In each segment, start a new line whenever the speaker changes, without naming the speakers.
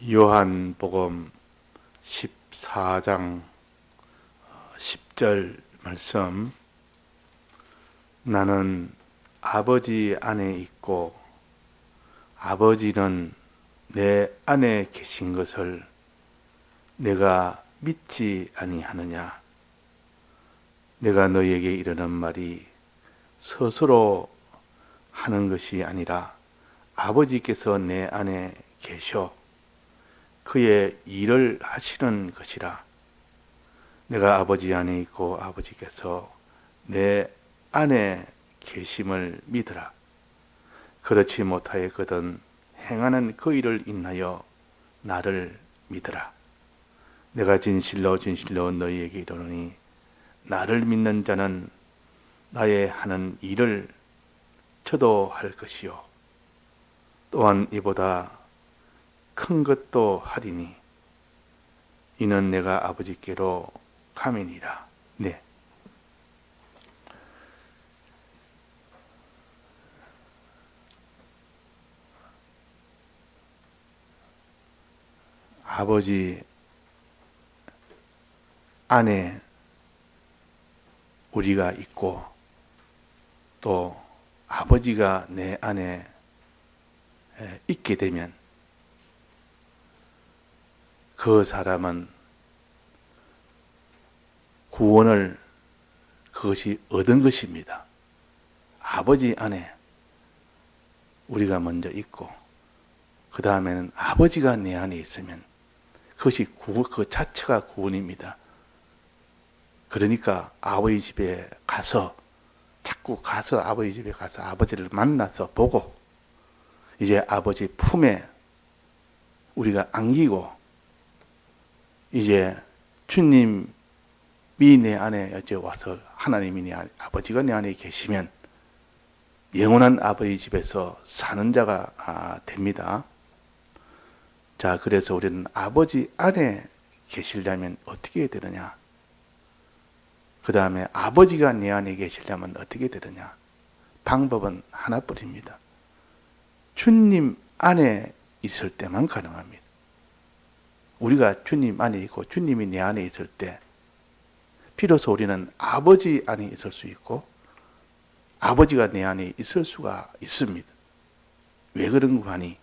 요한복음 14장 10절 말씀. 나는 아버지 안에 있고 아버지는 내 안에 계신 것을 내가 믿지 아니하느냐. 내가 너희에게 이르는 말이 스스로 하는 것이 아니라 아버지께서 내 안에 계셔 그의 일을 하시는 것이라. 내가 아버지 안에 있고 아버지께서 내 안에 계심을 믿으라. 그렇지 못하였거든 행하는 그 일을 인하여 나를 믿으라. 내가 진실로 진실로 너희에게 이르노니 나를 믿는 자는 나의 하는 일을 저도 할 것이요 또한 이보다 큰 것도 하리니 이는 내가 아버지께로 감이니라. 네. 아버지 안에 우리가 있고 또 아버지가 내 안에 있게 되면 그 사람은 구원을 그것이 얻은 것입니다. 아버지 안에 우리가 먼저 있고 그 다음에는 아버지가 내 안에 있으면 그것이 그 자체가 구원입니다. 그러니까 아버지 집에 가서 자꾸 가서 아버지 집에 가서 아버지를 만나서 보고 이제 아버지 품에 우리가 안기고 이제 주님이 내 안에 이제 와서 하나님이 내 안에 아버지가 내 안에 계시면 영원한 아버지 집에서 사는 자가 됩니다. 자, 그래서 우리는 아버지 안에 계시려면 어떻게 해야 되느냐? 그 다음에 아버지가 내 안에 계시려면 어떻게 되느냐? 방법은 하나뿐입니다. 주님 안에 있을 때만 가능합니다. 우리가 주님 안에 있고 주님이 내 안에 있을 때 비로소 우리는 아버지 안에 있을 수 있고 아버지가 내 안에 있을 수가 있습니다. 왜 그런가 하니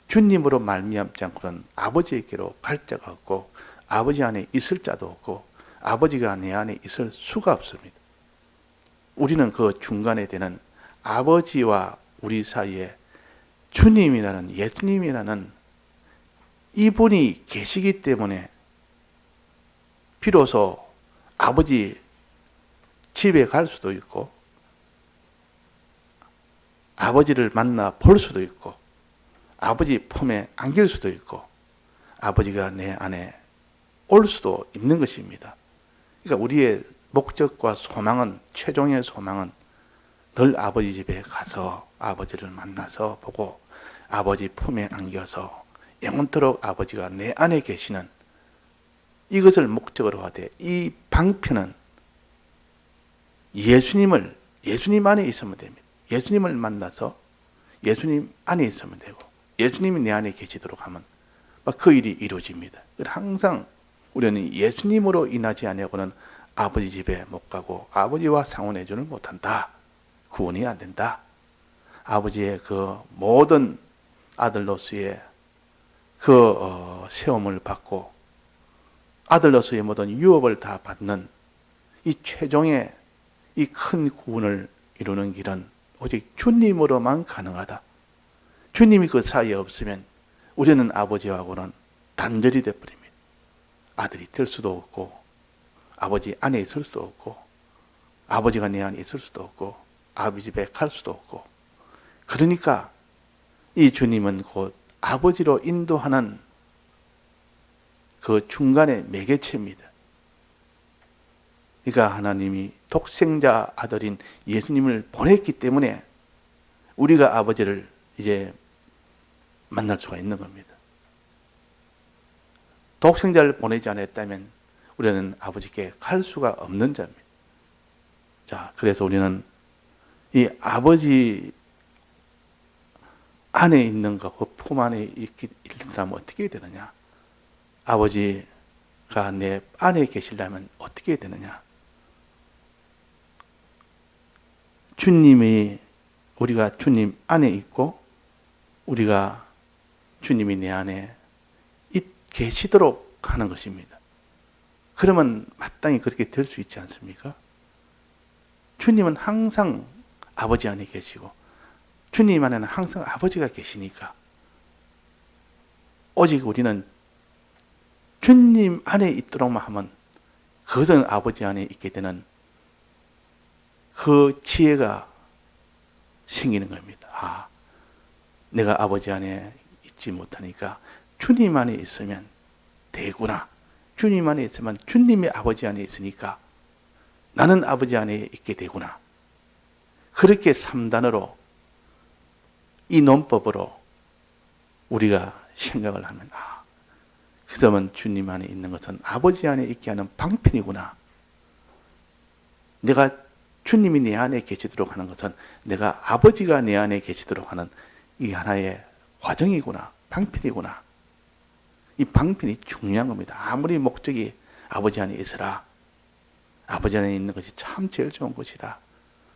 주님으로 말미암지 않고는 아버지에게로 갈 자가 없고 아버지 안에 있을 자도 없고 아버지가 내 안에 있을 수가 없습니다. 우리는 그 중간에 되는 아버지와 우리 사이에 주님이라는 예수님이라는 이분이 계시기 때문에 비로소 아버지 집에 갈 수도 있고 아버지를 만나 볼 수도 있고 아버지 품에 안길 수도 있고 아버지가 내 안에 올 수도 있는 것입니다. 그러니까 우리의 목적과 소망은 최종의 소망은 늘 아버지 집에 가서 아버지를 만나서 보고 아버지 품에 안겨서 영원토록 아버지가 내 안에 계시는 이것을 목적으로 하되 이 방편은 예수님 안에 있으면 됩니다. 예수님을 만나서 예수님 안에 있으면 되고 예수님이 내 안에 계시도록 하면 그 일이 이루어집니다. 항상 우리는 예수님으로 인하지 아니하고는 아버지 집에 못 가고 아버지와 상호내주를 못한다. 구원이 안 된다. 아버지의 그 모든 아들로서의 그 세움을 받고 아들로서의 모든 유업을 다 받는 이 최종의 이 큰 구원을 이루는 길은 오직 주님으로만 가능하다. 주님이 그 사이에 없으면 우리는 아버지하고는 단절이 되어버립니다. 아들이 될 수도 없고 아버지 안에 있을 수도 없고 아버지가 내 안에 있을 수도 없고 아버지 집에 갈 수도 없고 그러니까 이 주님은 곧 아버지로 인도하는 그 중간의 매개체입니다. 그러니까 하나님이 독생자 아들인 예수님을 보냈기 때문에 우리가 아버지를 이제 만날 수가 있는 겁니다. 독생자를 보내지 않았다면 우리는 아버지께 갈 수가 없는 자입니다. 자, 그래서 우리는 이 아버지 안에 있는 거, 그 품 안에 있으면 어떻게 해야 되느냐? 아버지가 내 안에 계시려면 어떻게 해야 되느냐? 주님이, 우리가 주님 안에 있고, 우리가 주님이 내 안에 계시도록 하는 것입니다. 그러면 마땅히 그렇게 될 수 있지 않습니까? 주님은 항상 아버지 안에 계시고, 주님 안에는 항상 아버지가 계시니까, 오직 우리는 주님 안에 있도록만 하면 그것은 아버지 안에 있게 되는 그 지혜가 생기는 겁니다. 아, 내가 아버지 안에 있지 못하니까 주님 안에 있으면 되구나. 주님 안에 있으면 주님의 아버지 안에 있으니까 나는 아버지 안에 있게 되구나. 그렇게 3단으로 이 논법으로 우리가 생각을 하면 그러면 주님 안에 있는 것은 아버지 안에 있게 하는 방편이구나. 내가 주님이 내 안에 계시도록 하는 것은 내가 아버지가 내 안에 계시도록 하는 이 하나의 과정이구나. 방편이구나. 이 방편이 중요한 겁니다. 아무리 목적이 아버지 안에 있으라. 아버지 안에 있는 것이 참 제일 좋은 것이다.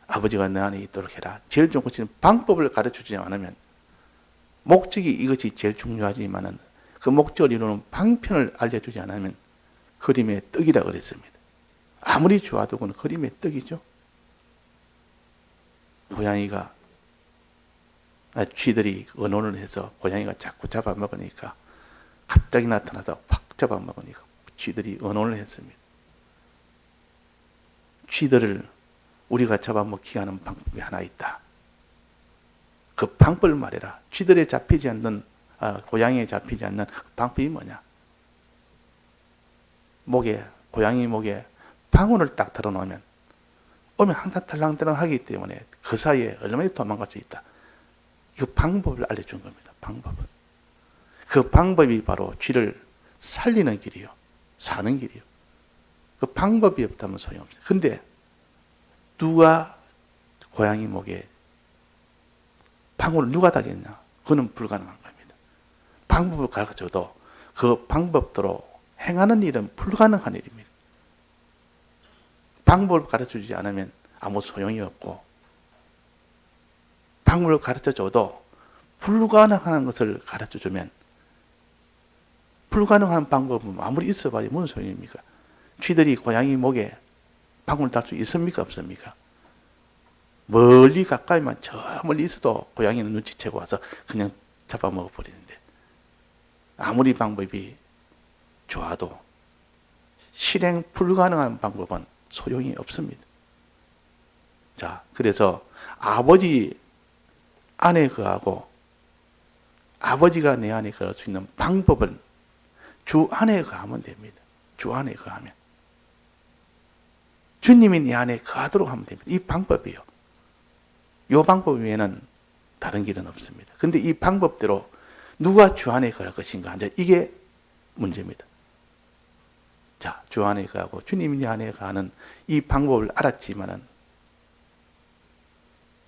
아버지가 내 안에 있도록 해라. 제일 좋은 것은 방법을 가르쳐주지 않으면 목적이 이것이 제일 중요하지만은 그 목적을 이루는 방편을 알려주지 않으면 그림의 떡이라 그랬습니다. 아무리 좋아도 그건 그림의 떡이죠. 고양이가 쥐들이 언혼을 해서 고양이가 자꾸 잡아먹으니까 갑자기 나타나서 확 잡아먹으니까 쥐들이 언혼을 했습니다. 쥐들을 우리가 잡아먹게 하는 방법이 하나 있다. 그 방법을 말해라. 쥐들에 잡히지 않는, 고양이에 잡히지 않는 그 방법이 뭐냐? 고양이 목에 방울을 딱 달아놓으면 오면 항상 달랑달랑하기 때문에 그 사이에 얼마나 도망갈 수 있다. 그 방법을 알려준 겁니다. 방법은. 그 방법이 바로 쥐를 살리는 길이요. 사는 길이요. 그 방법이 없다면 소용없어요. 근데 누가 고양이 목에 방울을 누가 다겠냐? 그건 불가능한 겁니다. 방법을 가르쳐줘도 그 방법대로 행하는 일은 불가능한 일입니다. 방법을 가르쳐주지 않으면 아무 소용이 없고, 방법을 가르쳐줘도 불가능한 것을 가르쳐주면, 불가능한 방법은 아무리 있어봐야 무슨 소용입니까? 쥐들이 고양이 목에 방울 달 수 있습니까? 없습니까? 멀리 가까이만 저 멀리 있어도 고양이는 눈치채고 와서 그냥 잡아먹어 버리는데, 아무리 방법이 좋아도 실행 불가능한 방법은 소용이 없습니다. 자, 그래서 아버지 안에 거하고 아버지가 내 안에 거할 수 있는 방법은 주 안에 거하면 됩니다. 주 안에 거하면. 주님이 내 안에 거하도록 하면 됩니다. 이 방법이요. 이 방법 외에는 다른 길은 없습니다. 근데 이 방법대로 누가 주 안에 거할 것인가? 이제 이게 문제입니다. 자, 주 안에 거하고 주님이 내 안에 거하는 이 방법을 알았지만은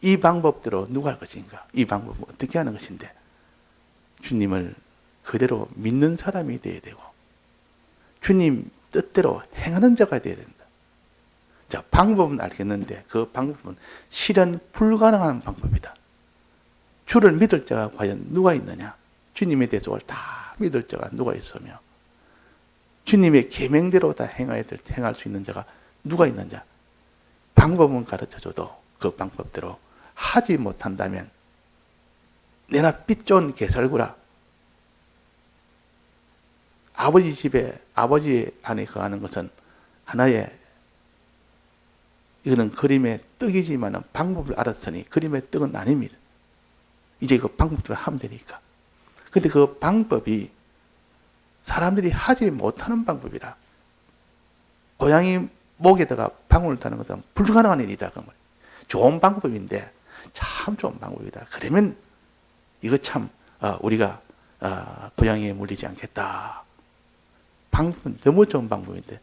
이 방법대로 누가 할 것인가? 이 방법은 어떻게 하는 것인데? 주님을 그대로 믿는 사람이 되어야 되고 주님 뜻대로 행하는 자가 되어야 된다. 자, 방법은 알겠는데 그 방법은 실현 불가능한 방법이다. 주를 믿을 자가 과연 누가 있느냐? 주님의 대속을 다 믿을 자가 누가 있으며 주님의 계명대로 다 행할 수 있는 자가 누가 있느냐? 방법은 가르쳐줘도 그 방법대로 하지 못한다면 내나 빚 좋은 개살구라. 아버지 집에 아버지 안에 거하는 것은 하나의 이거는 그림의 떡이지만 방법을 알았으니 그림의 떡은 아닙니다. 이제 그 방법대로 하면 되니까. 근데 그 방법이 사람들이 하지 못하는 방법이라. 고양이 목에다가 방울을 타는 것은 불가능한 일이다. 좋은 방법인데 참 좋은 방법이다. 그러면 이거 참 우리가 고양이에 물리지 않겠다. 방법은 너무 좋은 방법인데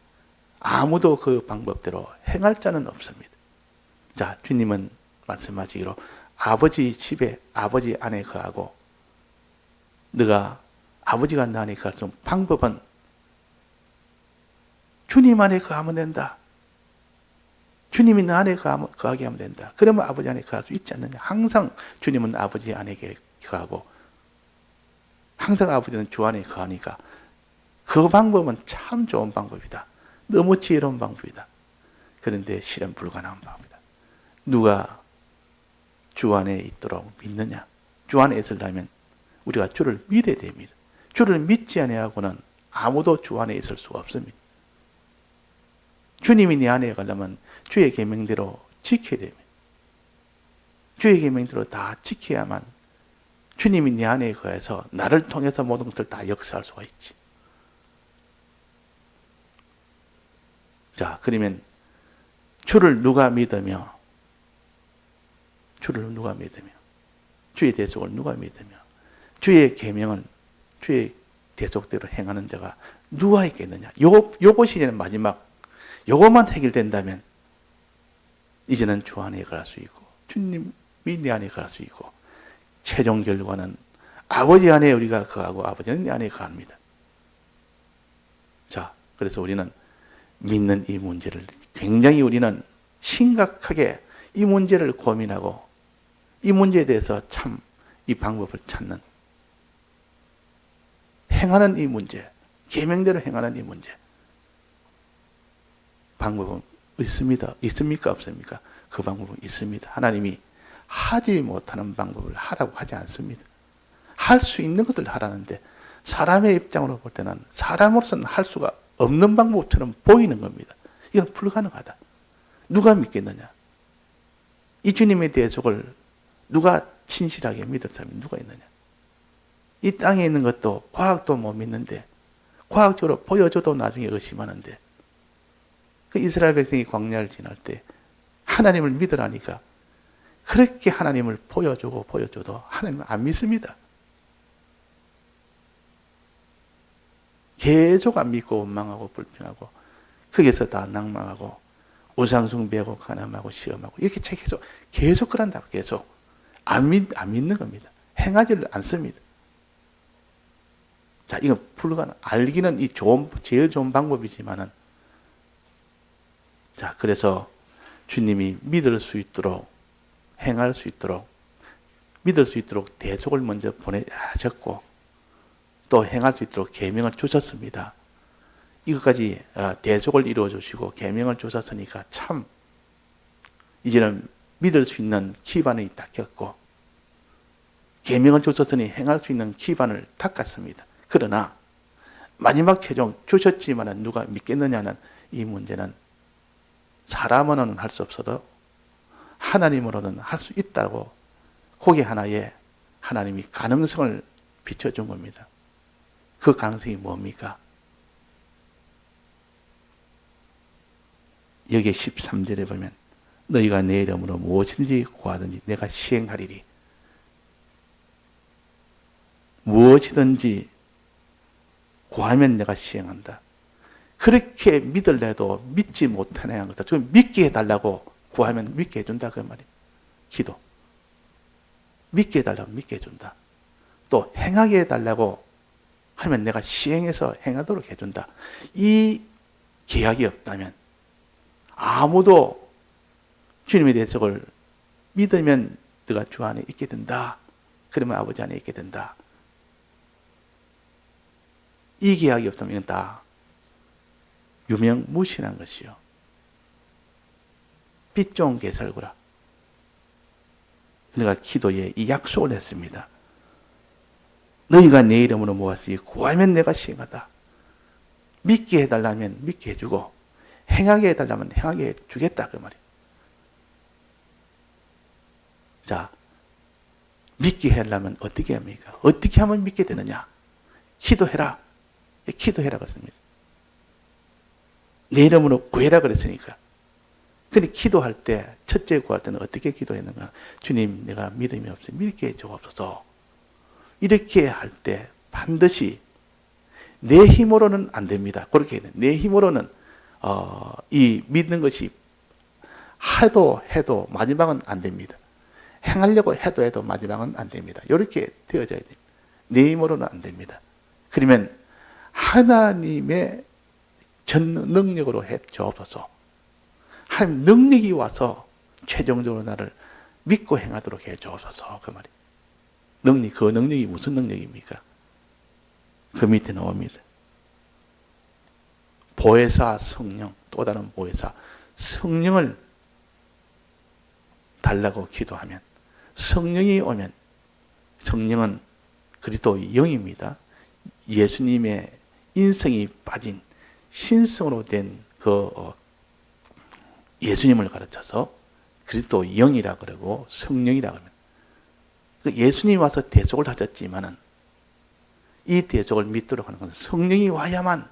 아무도 그 방법대로 행할 자는 없습니다. 자, 주님은 말씀하시기로 아버지 집에 아버지 안에 거하고 너가 아버지가 너 안에 거할 수 있는 방법은 주님 안에 거하면 된다. 주님이 너 안에 거하게 하면 된다. 그러면 아버지 안에 거할 수 있지 않느냐. 항상 주님은 아버지 안에 거하고 항상 아버지는 주 안에 거하니까 그 방법은 참 좋은 방법이다. 너무 지혜로운 방법이다. 그런데 실현 불가능한 방법이다. 누가 주 안에 있도록 믿느냐. 주 안에 있으려면 우리가 주를 믿어야 됩니다. 주를 믿지 아니하고는 아무도 주 안에 있을 수가 없습니다. 주님이 내 안에 가려면 주의 계명대로 지켜야 됩니다. 주의 계명대로 다 지켜야만 주님이 내 안에 거해서 나를 통해서 모든 것을 다 역사할 수가 있지. 자, 그러면 주를 누가 믿으며 주의 대속을 누가 믿으며 주의 계명을 주의 대속대로 행하는 자가 누가 있겠느냐. 요것이 이제 마지막 요것만 해결된다면 이제는 주 안에 갈 수 있고 주님이 내 안에 갈 수 있고 최종 결과는 아버지 안에 우리가 거하고 아버지는 내 안에 거합니다. 자, 그래서 우리는 믿는 이 문제를 굉장히 우리는 심각하게 이 문제를 고민하고 이 문제에 대해서 참 이 방법을 찾는 행하는 이 문제, 계명대로 행하는 이 문제 방법은 있습니까? 없습니까? 그 방법은 있습니다. 하나님이 하지 못하는 방법을 하라고 하지 않습니다. 할 수 있는 것을 하라는데 사람의 입장으로 볼 때는 사람으로서는 할 수가 없는 방법처럼 보이는 겁니다. 이건 불가능하다. 누가 믿겠느냐? 이 주님의 대속을 누가 진실하게 믿을 사람이 누가 있느냐? 이 땅에 있는 것도 과학도 못 믿는데 과학적으로 보여줘도 나중에 의심하는데 그 이스라엘 백성이 광야를 지날 때 하나님을 믿으라니까 그렇게 하나님을 보여줘도 하나님을 안 믿습니다. 계속 안 믿고 원망하고 불평하고 거기서 다 낭망하고 우상숭배하고 가늠하고 시험하고 이렇게 계속 그런다. 계속 안 믿는 겁니다. 행하지를 않습니다. 자, 이건 알기는 제일 좋은 방법이지만은 자, 그래서 주님이 믿을 수 있도록 행할 수 있도록 믿을 수 있도록 대속을 먼저 보내셨고 또 행할 수 있도록 계명을 주셨습니다. 이것까지 대속을 이루어 주시고 계명을 주셨으니까 참 이제는 믿을 수 있는 기반이 닦였고 계명을 주셨으니 행할 수 있는 기반을 닦았습니다. 그러나 마지막 최종 주셨지만 누가 믿겠느냐는 이 문제는 사람으로는 할 수 없어도 하나님으로는 할 수 있다고 거기 하나에 하나님이 가능성을 비춰준 겁니다. 그 가능성이 뭡니까? 여기 13절에 보면 너희가 내 이름으로 무엇이든지 구하든지 내가 시행하리리. 무엇이든지 구하면 내가 시행한다. 그렇게 믿을래도 믿지 못하는 것들, 좀 믿게 해달라고 구하면 믿게 해준다 그 말이에요. 기도. 믿게 해달라고 믿게 해준다. 또 행하게 해달라고 하면 내가 시행해서 행하도록 해준다. 이 계약이 없다면 아무도 주님의 대속을 믿으면 네가 주 안에 있게 된다. 그러면 아버지 안에 있게 된다. 이 계약이 없다면 다 유명무실한 것이요. 빛 좋은 개설구라. 내가 기도에 이 약속을 했습니다. 너희가 내 이름으로 무엇이 구하면 내가 시행하다. 믿게 해달라면 믿게 해주고 행하게 해달라면 행하게 해주겠다 그 말이에요. 자, 믿게 하려면 어떻게 합니까? 어떻게 하면 믿게 되느냐? 기도해라. 기도해라 그랬습니다. 내 이름으로 구해라 그랬으니까. 근데 기도할 때, 첫째 구할 때는 어떻게 기도했는가? 주님, 내가 믿음이 없어. 믿게 해주옵소서. 이렇게 할 때 반드시 내 힘으로는 안 됩니다. 그렇게 해야 돼요. 내 힘으로는 이 믿는 것이 해도 마지막은 안 됩니다. 행하려고 해도 마지막은 안 됩니다. 이렇게 되어져야 됩니다. 내 힘으로는 안 됩니다. 그러면 하나님의 전 능력으로 해 주옵소서. 하나님 능력이 와서 최종적으로 나를 믿고 행하도록 해 주옵소서. 그 말이. 능력, 그 능력이 무슨 능력입니까? 그 밑에 나옵니다. 보혜사 성령, 또 다른 보혜사 성령을 달라고 기도하면 성령이 오면, 성령은 그리스도 영입니다. 예수님의 인성이 빠진 신성으로 된 그 예수님을 가르쳐서 그리스도 영이라 그러고 성령이라 그러면, 예수님이 와서 대속을 하셨지만은 이 대속을 믿도록 하는 것은 성령이 와야만,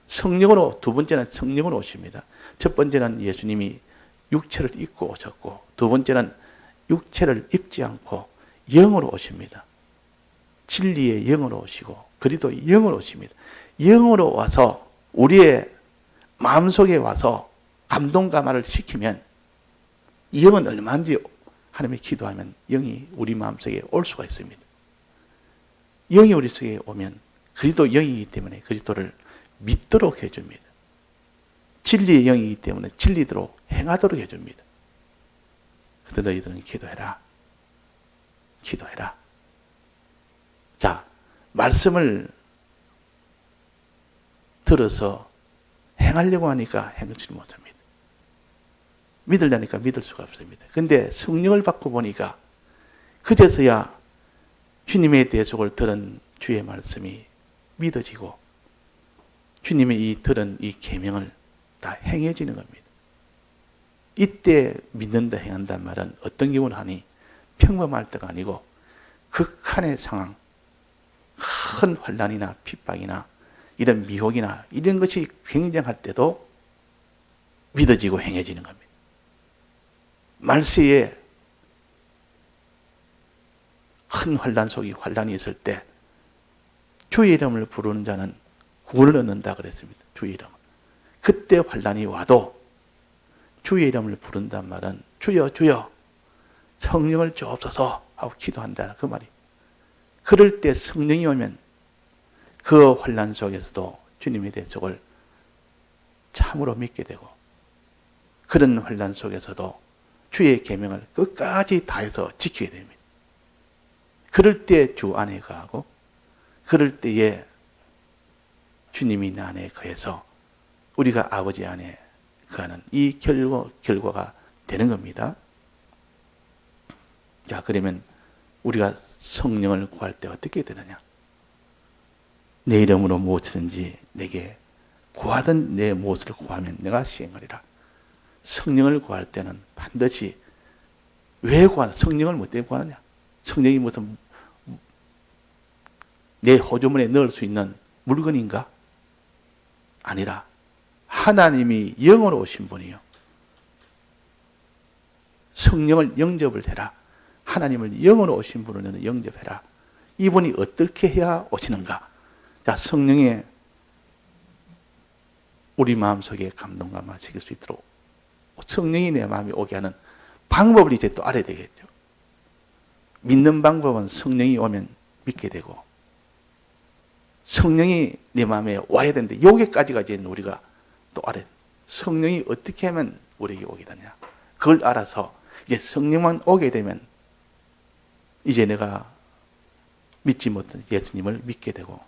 성령으로, 두 번째는 성령으로 오십니다. 첫 번째는 예수님이 육체를 입고 오셨고, 두 번째는 육체를 입지 않고 영으로 오십니다. 진리의 영으로 오시고 그리스도 영으로 오십니다. 영으로 와서 우리의 마음속에 와서 감동감화를 시키면, 영은 얼마든지 하나님의 기도하면 영이 우리 마음속에 올 수가 있습니다. 영이 우리 속에 오면 그리스도 영이기 때문에 그리스도를 믿도록 해줍니다. 진리의 영이기 때문에 진리대로 행하도록 해줍니다. 그때 너희들은 기도해라. 기도해라. 자, 말씀을 들어서 행하려고 하니까 행하지 못합니다. 믿으려니까 믿을 수가 없습니다. 근데 성령을 받고 보니까 그제서야 주님의 대속을 들은 주의 말씀이 믿어지고 주님의 이 들은 이 계명을 다 행해지는 겁니다. 이때 믿는다 행한다는 말은 어떤 경우는 하니 평범할 때가 아니고 극한의 상황, 큰 환난이나 핍박이나 이런 미혹이나 이런 것이 굉장할 때도 믿어지고 행해지는 겁니다. 말세에 큰 환난 속에 환난이 있을 때 주의 이름을 부르는 자는 구원을 얻는다 그랬습니다. 주의 이름을. 그때 환난이 와도 주의 이름을 부른단 말은 주여 주여 성령을 주옵소서 하고 기도한다 그 말이. 그럴 때 성령이 오면 그 환난 속에서도 주님의 대속을 참으로 믿게 되고, 그런 환난 속에서도 주의 계명을 끝까지 다해서 지키게 됩니다. 그럴 때 주 안에 거하고, 그럴 때에 주님이 내 안에 거해서 우리가 아버지 안에 거하는 이 결과가 되는 겁니다. 자, 그러면 우리가 성령을 구할 때 어떻게 되느냐? 내 이름으로 무엇이든지 내게 구하던 내 무엇을 구하면 내가 시행하리라. 성령을 구할 때는 반드시 왜 구하냐? 성령을 뭐 때문에 구하느냐? 성령이 무슨 내 호주머니에 넣을 수 있는 물건인가? 아니라 하나님이 영으로 오신 분이요. 성령을 영접을 해라. 하나님을 영으로 오신 분을 영접해라. 이분이 어떻게 해야 오시는가? 자, 성령의 우리 마음속에 감동감화 시킬 수 있도록 성령이 내 마음에 오게 하는 방법을 이제 또 알아야 되겠죠. 믿는 방법은 성령이 오면 믿게 되고, 성령이 내 마음에 와야 되는데 여기까지가 이제 우리가 또 알아야 돼. 성령이 어떻게 하면 우리에게 오게 되냐. 그걸 알아서 이제 성령만 오게 되면 이제 내가 믿지 못한 예수님을 믿게 되고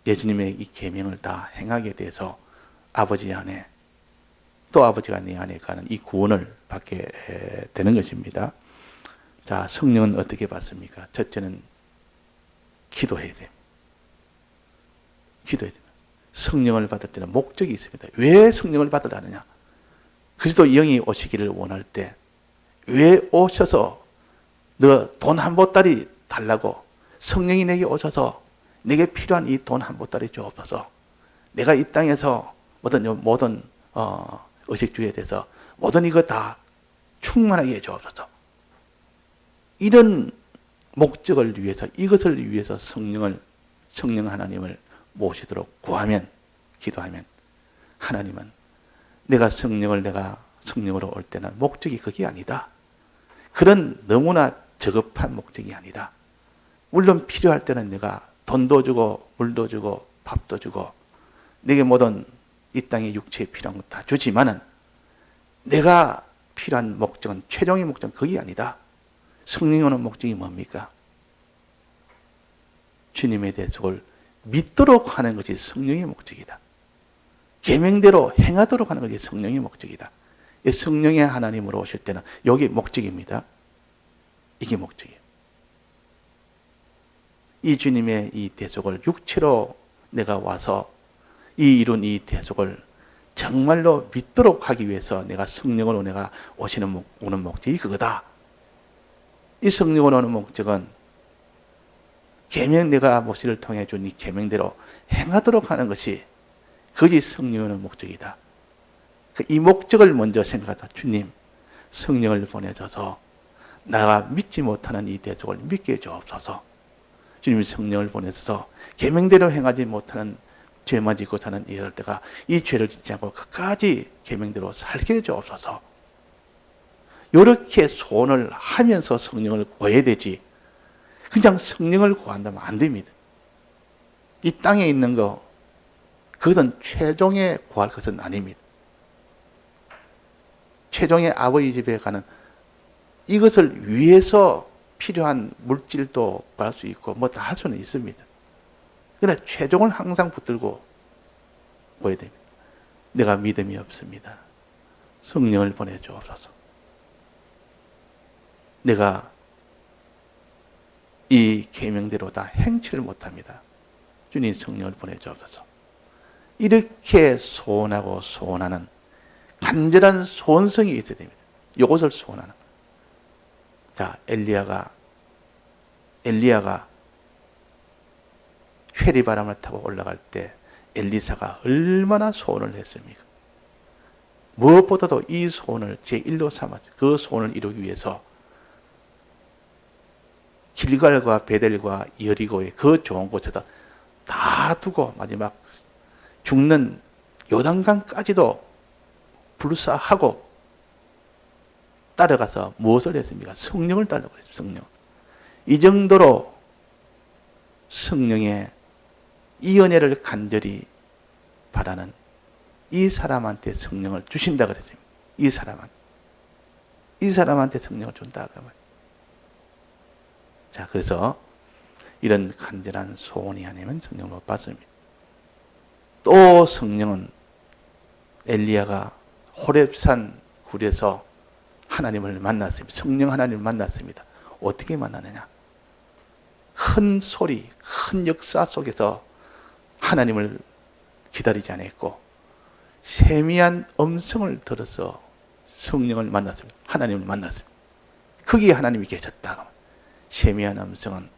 예수님의 이 계명을 다 행하게 돼서 아버지 안에 또 아버지가 내 안에 가는 이 구원을 받게 되는 것입니다. 자, 성령은 어떻게 받습니까? 첫째는 기도해야 돼요. 기도해야 돼요. 성령을 받을 때는 목적이 있습니다. 왜 성령을 받으라느냐? 그리스도 영이 오시기를 원할 때 왜 오셔서 너 돈 한 보따리 달라고 성령이 내게 오셔서 내게 필요한 이 돈 한 보따리 주옵소서. 내가 이 땅에서 모든 의식주의에 대해서 모든 이거 다 충만하게 해주옵소서. 이런 목적을 위해서, 이것을 위해서 성령 하나님을 모시도록 구하면, 기도하면 하나님은 내가 성령으로 올 때는 목적이 그게 아니다. 그런 너무나 저급한 목적이 아니다. 물론 필요할 때는 내가 돈도 주고 물도 주고 밥도 주고 내게 모든 이 땅의 육체에 필요한 것 다 주지만은 내가 필요한 목적은, 최종의 목적은 그게 아니다. 성령이 오는 목적이 뭡니까? 주님의 대속을 믿도록 하는 것이 성령의 목적이다. 계명대로 행하도록 하는 것이 성령의 목적이다. 성령의 하나님으로 오실 때는 여기 목적입니다. 이게 목적이에요. 이 주님의 이 대속을 육체로 내가 와서 이룬 이 대속을 정말로 믿도록 하기 위해서 내가 성령으로 내가 오는 목적이 그거다. 이 성령으로 오는 목적은 계명, 내가 모세를 통해 준 이 계명대로 행하도록 하는 것이 그것이 성령으로 오는 목적이다. 이 목적을 먼저 생각하다. 주님, 성령을 보내줘서 내가 믿지 못하는 이 대속을 믿게 해주옵소서. 주님이 성령을 보내줘서 계명대로 행하지 못하는, 죄만 짓고 사는 이럴 때가 이 죄를 짓지 않고 끝까지 계명대로 살게 해주옵소서. 이렇게 소원을 하면서 성령을 구해야 되지, 그냥 성령을 구한다면 안 됩니다. 이 땅에 있는 거, 그것은 최종에 구할 것은 아닙니다. 최종의 아버지 집에 가는 이것을 위해서 필요한 물질도 구할 수 있고 뭐 다 할 수는 있습니다. 그러나 최종을 항상 붙들고 보여야 됩니다. 내가 믿음이 없습니다. 성령을 보내주옵소서. 내가 이 계명대로 다 행치를 못합니다. 주님 성령을 보내주옵소서. 이렇게 소원하고 소원하는 간절한 소원성이 있어야 됩니다. 이것을 소원하는. 자, 엘리야가 회리바람을 타고 올라갈 때 엘리사가 얼마나 소원을 했습니까? 무엇보다도 이 소원을 제1로 삼았어요. 그 소원을 이루기 위해서 길갈과 베델과 여리고의 그 좋은 곳에다 다 두고 마지막 죽는 요단강까지도 불사하고 따라가서 무엇을 했습니까? 성령을 따르고 했습니다. 성령. 이 정도로 성령의 이 은혜를 간절히 바라는 이 사람한테 성령을 주신다 그랬습니다. 이 사람한테 성령을 준다 그 말. 자, 그래서 이런 간절한 소원이 아니면 성령을 못 받습니다. 또 성령은 엘리야가 호렙산 굴에서 하나님을 만났습니다. 성령 하나님을 만났습니다. 어떻게 만나느냐? 큰 소리, 큰 역사 속에서 하나님을 기다리지 않았고 세미한 음성을 들어서 성령을 만났습니다. 하나님을 만났습니다. 거기에 하나님이 계셨다. 세미한 음성은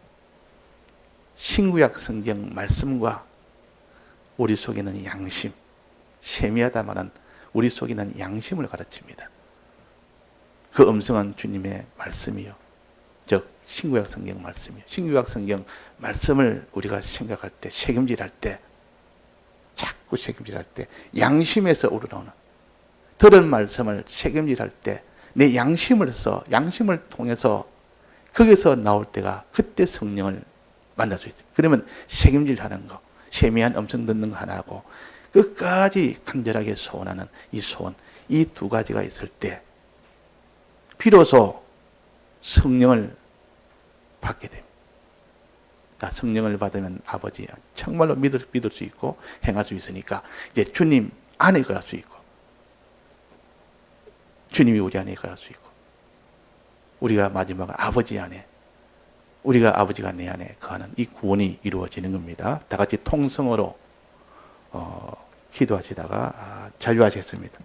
신구약 성경 말씀과 우리 속에 있는 양심, 세미하다마는 우리 속에 있는 양심을 가르칩니다. 그 음성은 주님의 말씀이요, 즉 신구약 성경 말씀이요. 신구약 성경 말씀을 우리가 생각할 때, 책임질할 때, 자꾸 책임질할 때 양심에서 우러나오는, 들은 말씀을 책임질할 때 내 양심을 통해서 거기서 나올 때가 그때 성령을 만날 수 있어요. 그러면 책임질하는 거, 세미한 음성 듣는 거 하나하고 끝까지 간절하게 소원하는 이 소원, 이 두 가지가 있을 때 비로소 성령을 받게 됩니다. 성령을 받으면 아버지 정말로 믿을 수 있고 행할 수 있으니까 이제 주님 안에 거할 수 있고 주님이 우리 안에 거할 수 있고 우리가 마지막 아버지 안에, 우리가 아버지가 내 안에 거하는 이 구원이 이루어지는 겁니다. 다 같이 통성으로 기도하시다가 자유하시겠습니다.